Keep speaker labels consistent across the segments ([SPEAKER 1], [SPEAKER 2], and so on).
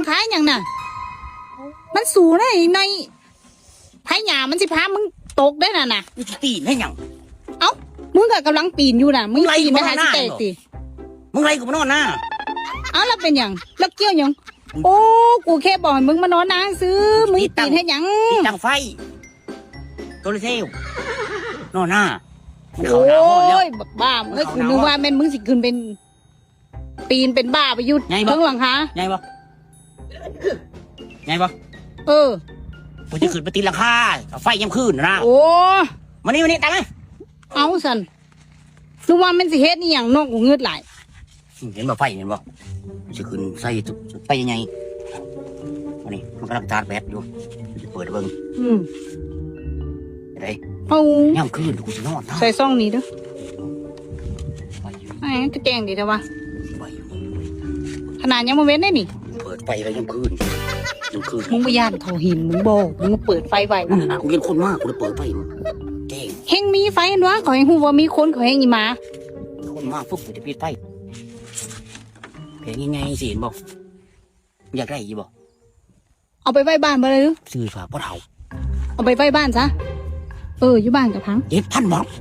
[SPEAKER 1] คาอย่างน่ะมันสูงได้ในไผ่หญ้ามันสิพามึงตกได้น่ะน่ะ
[SPEAKER 2] นี่จะตีนให้หยัง
[SPEAKER 1] เอ้ามึงก็กำลังปีนอยู่น่ะมึง
[SPEAKER 2] ไร
[SPEAKER 1] ปีนไปหา
[SPEAKER 2] มึ
[SPEAKER 1] สิ
[SPEAKER 2] ง
[SPEAKER 1] เต
[SPEAKER 2] ไร
[SPEAKER 1] กติ
[SPEAKER 2] มึงไรกูมานอนหน้า
[SPEAKER 1] เอ้าแล้วเป็นหยังแล้วเกี่ยวหยังโอ้กูแค่บอกให้มึงมานอนนาซื้อมึงปีนให้หยัง
[SPEAKER 2] ตีตังไฟตัวเซลนอนหน้า
[SPEAKER 1] โอ้ยบักบ้าเฮ้ยกูนึกว่าแม่นมึงสิขึ้นเป็นปีนเป็นบ้าไปยุดเพิ่งหลังคา
[SPEAKER 2] ไงบ่ไงบ่
[SPEAKER 1] เออ
[SPEAKER 2] กูจะขึ้นไปตีหลังคาไฟยังขึ้นนะ
[SPEAKER 1] โอ้
[SPEAKER 2] มานี่ตังไหม
[SPEAKER 1] เอาสันนึกว่ามันสิเฮ็ดนี่อย่างนอกกูเงืดหลาย
[SPEAKER 2] เห็นบ่ไฟเห็นบ่จะขึ้นใส่ไฟยังไงมานี่มันกำลังตาดแบตอยู่จะเปิดเบิ่ง อะไร
[SPEAKER 1] เอา
[SPEAKER 2] ย่ำขึ้นกูจะนอนท่า
[SPEAKER 1] ใส่ซ่องนี้เด้อ
[SPEAKER 2] ไฟอยู่
[SPEAKER 1] ไอ้จะแกงดีแต่ว่า
[SPEAKER 2] ไฟอยู่
[SPEAKER 1] ขนาดยังมาเว้นได้นี่
[SPEAKER 2] เปิดไฟแล้วย่ำขึ้น
[SPEAKER 1] มึงไปย่านเขาหินมึงบอกมึงเปิดไฟไว้
[SPEAKER 2] กูเห็นคนมากกูเลยเปิดไฟเก่ง
[SPEAKER 1] เฮงมีไฟอันวะขอให้ฮู้ว่ามีคนขอให้อีหมา
[SPEAKER 2] คนมากปุ๊บกูจะปิดไฟเพลงยังไงสิเห็นบอกอยากได้ยี่บอก
[SPEAKER 1] เอาไปไว้บ้านบ่เลยหรือ
[SPEAKER 2] ซื้อฝาพ่อเฒ่า
[SPEAKER 1] เอาไปไว้บ้านซะอยู่บ้านกับพัง
[SPEAKER 2] 7,000 วัตต์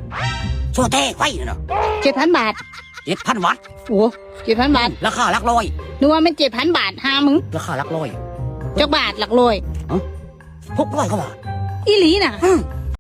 [SPEAKER 2] โซ่แท้ไฟเนาะ
[SPEAKER 1] 7,000 บาท
[SPEAKER 2] 7,000 วัตต์
[SPEAKER 1] โอ้7,000 บาท
[SPEAKER 2] ราคาหลักร้อย
[SPEAKER 1] นึกว่ามัน7,000 บาทหามึง
[SPEAKER 2] ราคาหลักร้อย
[SPEAKER 1] จักบาทหลักร้อย
[SPEAKER 2] 600 กว่าบาท
[SPEAKER 1] อีหลีน่ะ
[SPEAKER 2] อืม